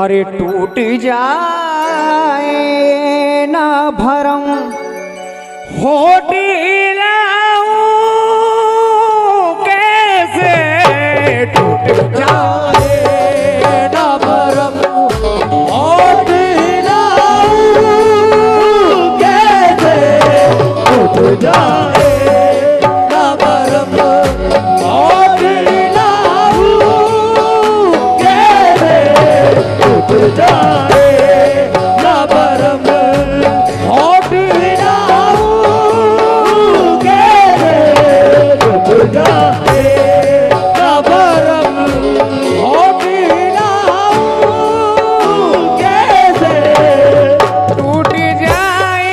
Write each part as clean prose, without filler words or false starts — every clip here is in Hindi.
अरे टूट जाए ना भरम होठ हिलाऊं कैसे टूट जाए ना भरम होठ हिलाऊं कैसे टूट जाए ना भरम होठ हिलाऊं कैसे टूट जाए ना भरम होठ हिलाऊं कैसे टूट जाए ना भरम होठ हिलाऊं कैसे टूट जाए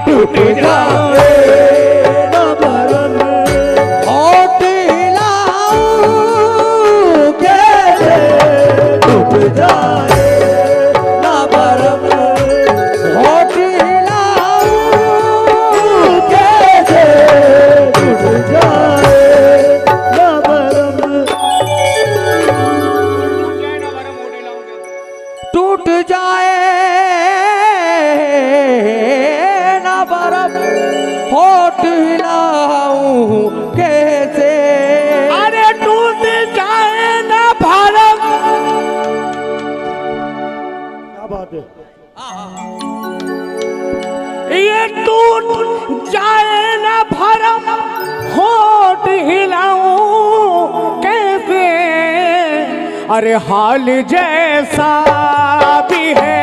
टूट जाए ना भरम होठ हिलाऊं कैसे टूट जाए ना भरम होठ हिलाऊं कैसे टूट जाए ना भरम टूट जाए ना भरम होठ हिलाऊं कैसे अरे टूट जाए ना भरम क्या बात है। ये टूट जाए ना भरम होठ हिलाऊं कैसे अरे हाल जैसा भी है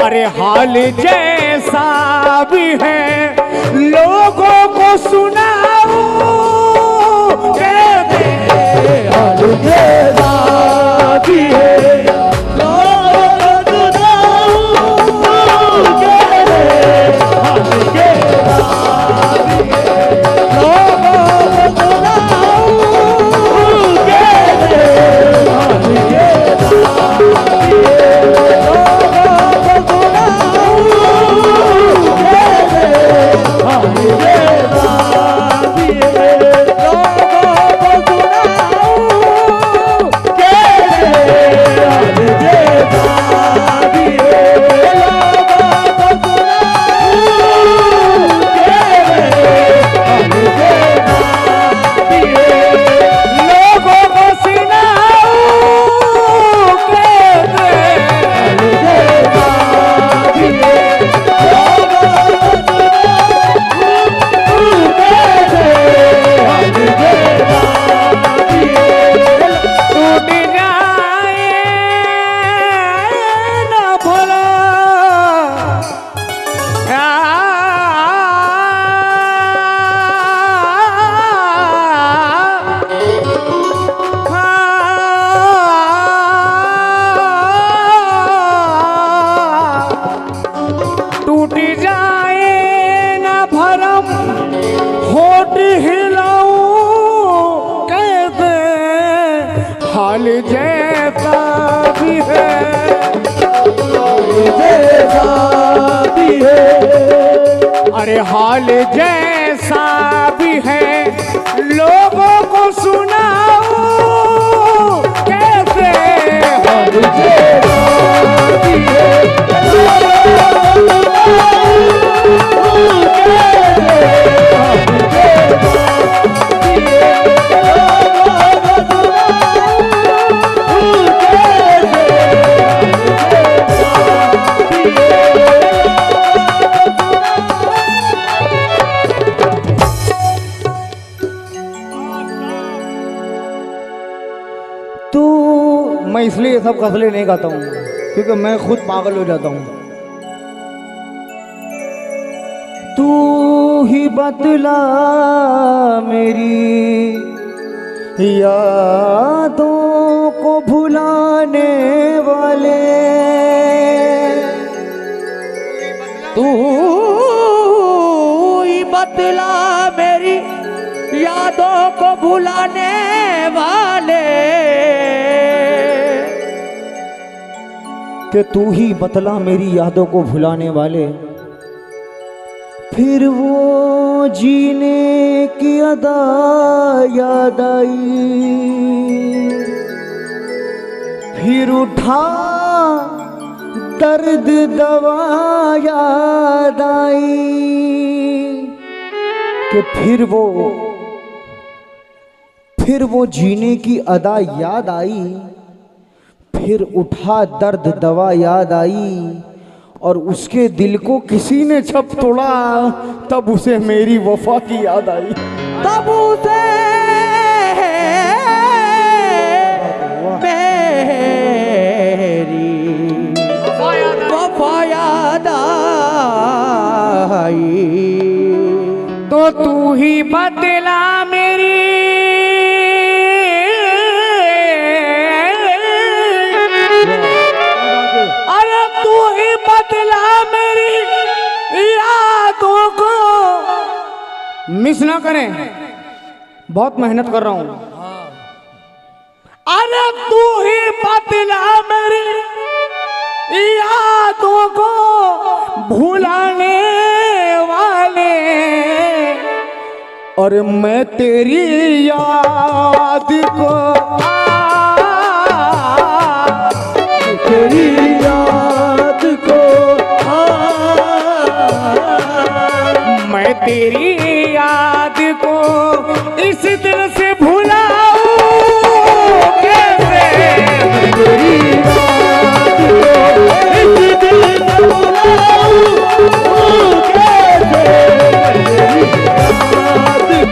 अरे हाल जैसा भी है लोगों को सुनाऊं कैसे हाल जैसा भी है लोगों को सुनाऊं कैसे हाल जैसा भी है लोगों को सुनाऊं कैसे हाल जैसा भी है टूट जाए ना भरम होठ हिलाऊं कैसे हाल जैसा भी है जैसा भी है अरे हाल जैसा भी है लोगों को सुनाऊं कैसे हाल जैसा भी है मैं इसलिए ये सब गजलें नहीं गाता हूँ क्योंकि मैं खुद पागल हो जाता हूँ। तू ही बतला मेरी यादों को भुलाने वाले तू ही बतला मेरी यादों को भुलाने वाले, कि तू ही बतला मेरी यादों को भुलाने वाले। फिर वो जीने की अदा याद आई, फिर उठा दर्द दवा याद आई, कि फिर वो जीने की अदा याद आई, फिर उठा दर्द दवा याद आई, और उसके दिल को किसी ने जब तोड़ा तब उसे मेरी वफा की याद आई। तब उसे मेरी वफा याद आई। तो तू ही बदला मेरी यादों को। मिस ना करें, बहुत मेहनत कर रहा हूं। अरे तू ही बदला मेरी यादों को भुलाने वाले, और मैं तेरी याद को तेरी याद को मैं तेरी याद को इस दिल से भुलाऊं कैसे। तेरी याद को इस दिल से भुलाऊं कैसे। तेरी याद को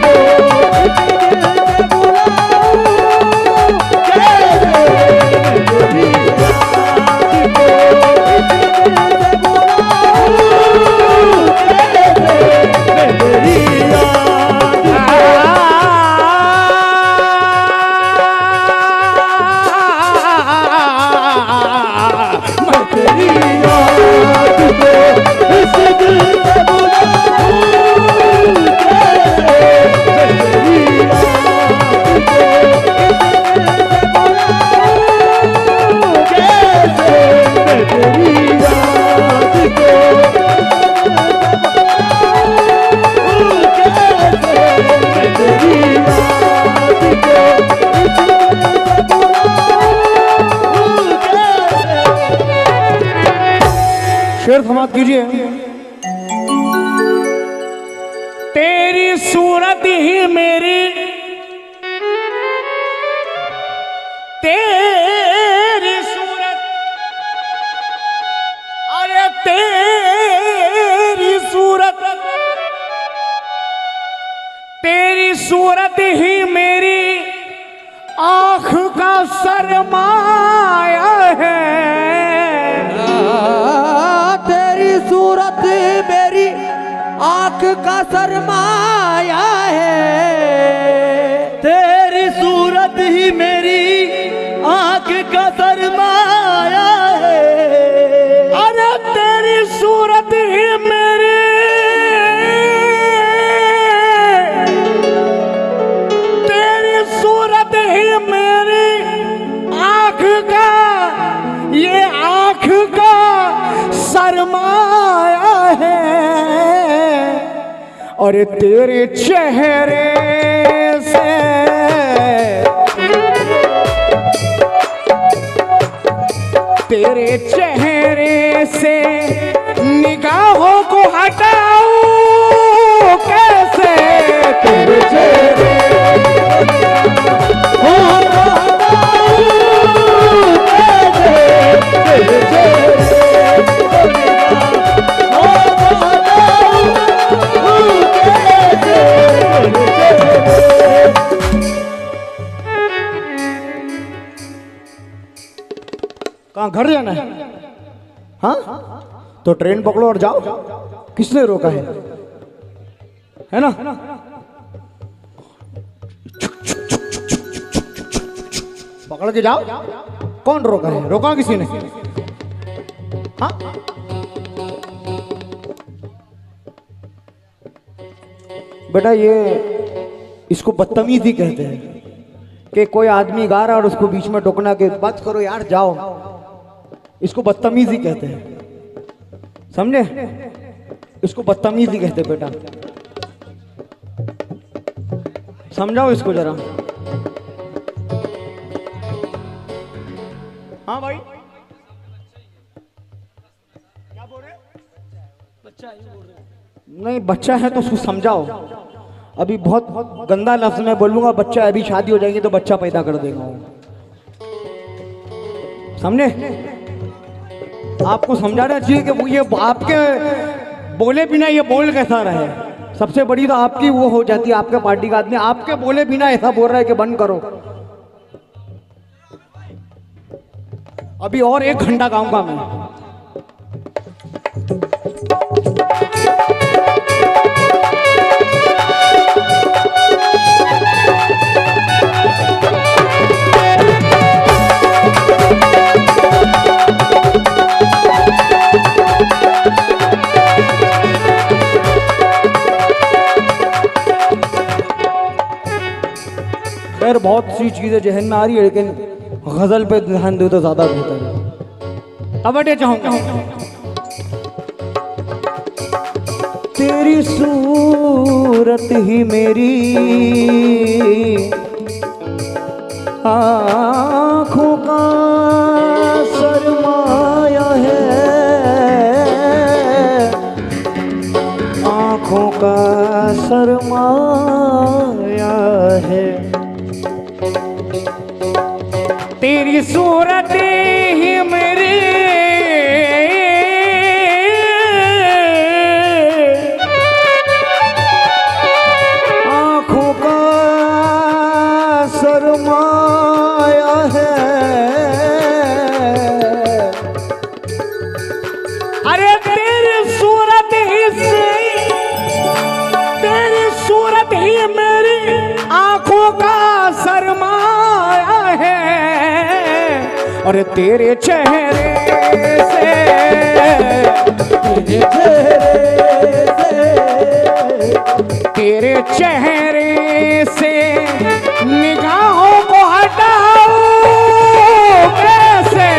शेर समाप्त कीजिए। तेरी सूरत ही मेरी, तेरी सूरत, अरे तेरी सूरत, तेरी सूरत ही मेरी आँख का सरमाया है। तेरी सूरत मेरी आँख का सरमाया है। तेरी सूरत ही मेरी आँख का सरमाया है। अरे तेरी सूरत ही मेरी, तेरी सूरत ही मेरी आँख का, ये आँख का सरमाया है। और तेरे चेहरे से तेरे चेहरे से निगाहों को हटाऊं कैसे। तेरे चेहरे कहाँ घर जाना है? हाँ तो ट्रेन पकड़ो और जाओ। किसने रोका है ना? पकड़ के जाओ। कौन रोका है? रोका किसी ने? हाँ बेटा ये इसको बदतमीजी कहते हैं कि कोई आदमी गा रहा है और उसको बीच में टोकना के बात करो यार जाओ, इसको बदतमीजी कहते हैं, समझे? इसको बदतमीजी कहते हैं बेटा, समझाओ इसको जरा। हाँ भाई क्या बोल रहे? बच्चा ही बोल रहे? नहीं बच्चा है तो उसको समझाओ। अभी बहुत गंदा लफ्ज में बोलूंगा बच्चा, अभी शादी हो जाएगी तो बच्चा पैदा कर देगा वो, समझे? आपको समझाना चाहिए कि वो ये आपके बोले बिना ये बोल कैसा रहे। सबसे बड़ी तो आपकी वो हो जाती है, आपके पार्टी का आदमी आपके बोले बिना ऐसा बोल रहा है कि बंद करो। अभी और 1 घंटा गाऊंगा मैं। खैर बहुत सी चीजें जहन में आ रही है, लेकिन गजल पे ध्यान दो तो ज्यादा बेहतर है। अब अटे चाहूंगा तेरी सूरत ही मेरी आँखों का सरमाया है, आँखों का सरमाया है। तेरी सूरत ही मेरी आँखों का सरमाया है। अरे तेरी सूरत ही से, तेरी सूरत ही मेरी आँखों का सरमाया है। और तेरे चेहरे से, तेरे चेहरे से निगाहों को हटाओ कैसे,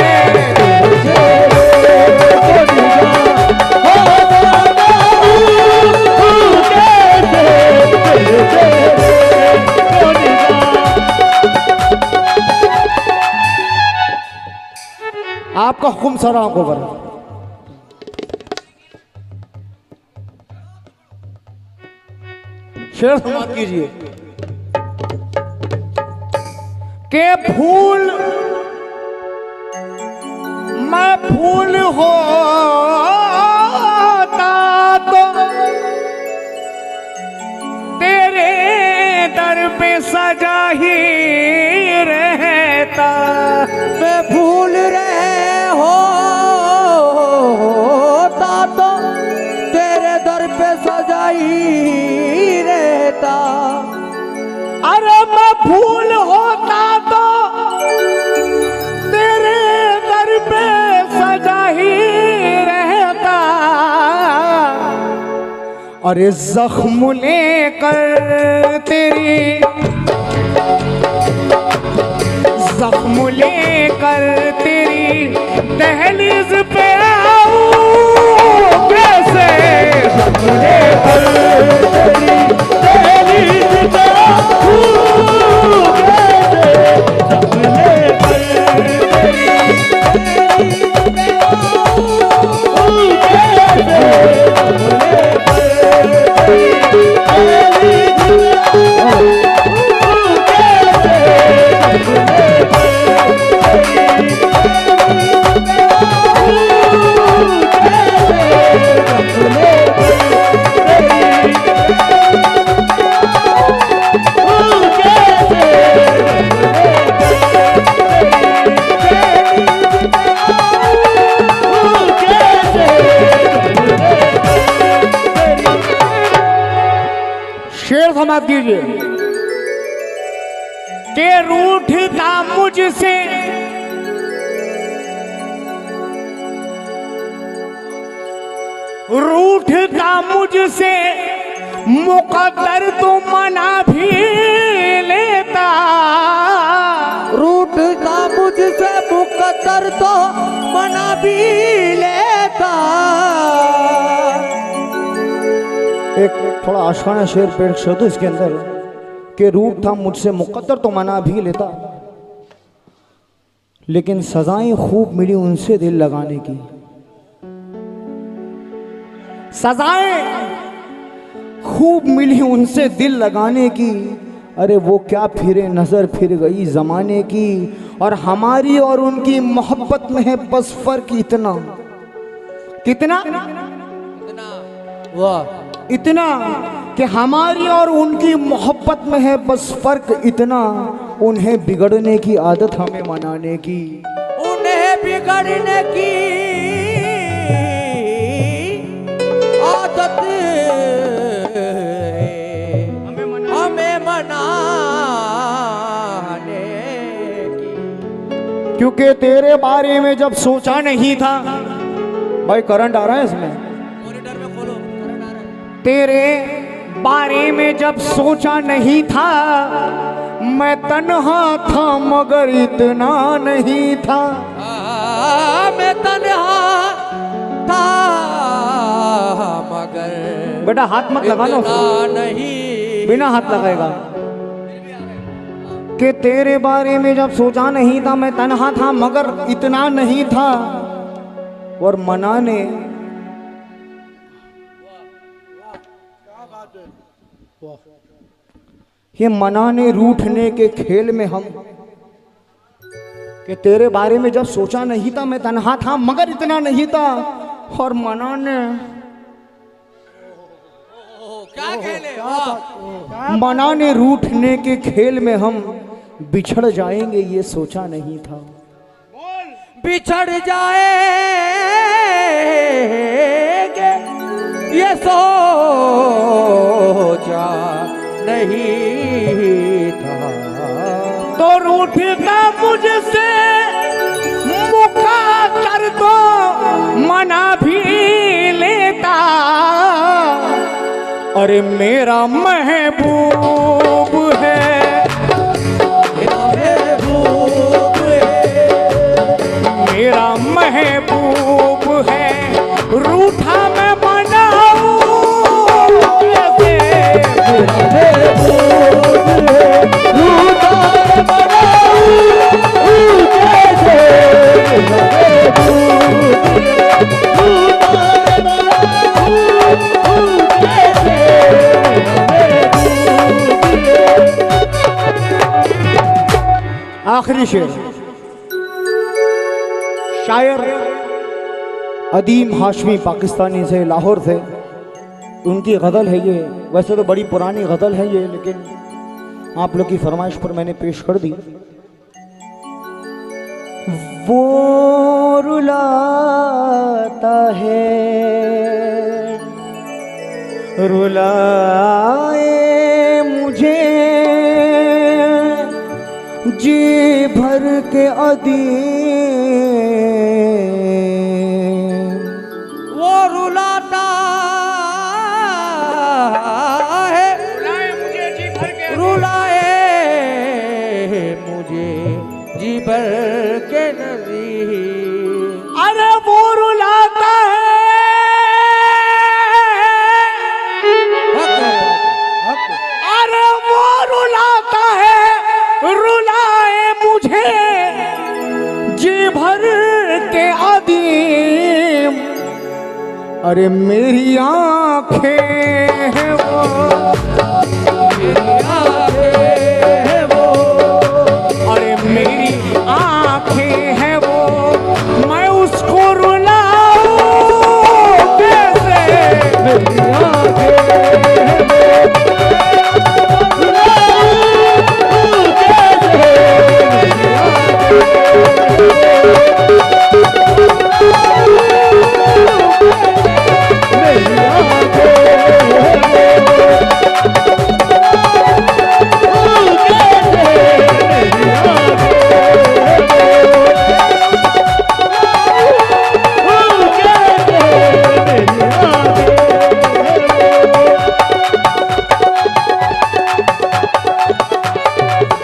आपका हुक्म सर आंखों पर। शेर समाप्त कीजिए के फूल मैं फूल होता तो तेरे दर पे सजा ही रहता, मैं फूल होता तो तेरे दर पे सजाई रहता। अरे मैं फूल होता तो तेरे दर पे सजाई रहता। अरे जख्म लेकर तेरी, जख्म लेकर तेरी दहलीज पे आऊं कैसे, जख्म लेकर तेरी दहलीज पे आऊं कैसे, जख्म लेकर तेरी दहलीज पे आऊं कैसे, जख्म लेकर तेरी दहलीज पे आऊं शेर समाप्त कीजिए के रूठता मुझसे रूठता मुझसे मुकद्दर तो मना भी मुकद्दर तो मना भी लेता। एक थोड़ा आशिकाना शेर पेश कर दो इसके अंदर कि रूठ था मुझसे मुकद्दर तो मना भी लेता, लेकिन सजाएं खूब मिली उनसे दिल लगाने की। सजाएं खूब मिली उनसे दिल लगाने की, अरे वो क्या फिरे नजर फिर गई जमाने की। और हमारी और उनकी मोहब्बत में है बस फर्क इतना, कितना वाह इतना कि हमारी और उनकी मोहब्बत में है बस फर्क इतना, उन्हें बिगड़ने की आदत हमें मनाने की। उन्हें बिगड़ने की आदत हमें मनाने की। क्योंकि तेरे बारे में जब सोचा नहीं था, भाई करंट आ रहा है इसमें, मॉनिटर में खोलो, करंट आ रहा है। तेरे बारे में जब सोचा नहीं था, मैं तन्हा था मगर इतना नहीं था। मैं तन्हा था मगर बेटा हाथ मत लगाना इतना उसको, नहीं। बिना हाथ लगाएगा। कि तेरे बारे में जब सोचा नहीं था, मैं तन्हा था मगर इतना नहीं था। और मनाने ये मनाने रूठने के खेल में हम, कि तेरे बारे में जब सोचा नहीं था, मैं तन्हा था मगर इतना नहीं था। और मनाने क्या खेले? मनाने रूठने के खेल में हम बिछड़ जाएंगे ये सोचा नहीं था। बिछड़ जाएंगे ये सोचा नहीं था। तो रूठता मुझसे मुका कर दो मना भी लेता। अरे मेरा महबूब है, मेरा महबूब है, रूठा मैं मनाऊं आखिरी शेर शायर अदीम हाशमी पाकिस्तानी से, लाहौर से, उनकी गज़ल है ये। वैसे तो बड़ी पुरानी गज़ल है ये, लेकिन आप लोग की फरमाइश पर मैंने पेश कर दी। वो रुलाता है रुलाए मुझे जी भर के अदीम। वो रुलाता है, रुलाए मुझे जी भर के नज़ीर। अरे वो रुलाता है, अरे वो रुलाता है, रुलाए मुझे जी भर के अदीम। अरे मेरी आंखें हैं वो, अरे मेरी आंखें हैं वो, मैं उसको रुलाऊं कैसे? मेरी आंखें हैं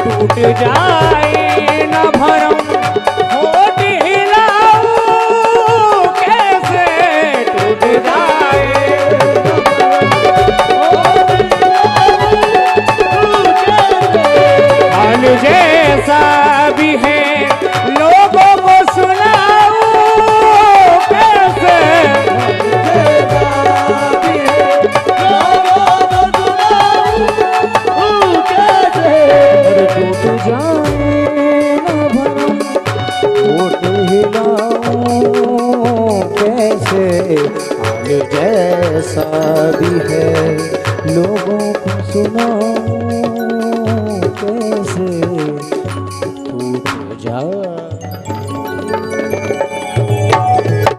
टूट जाए न भरम होठ जैसा भी है लोगों को सुनाओ।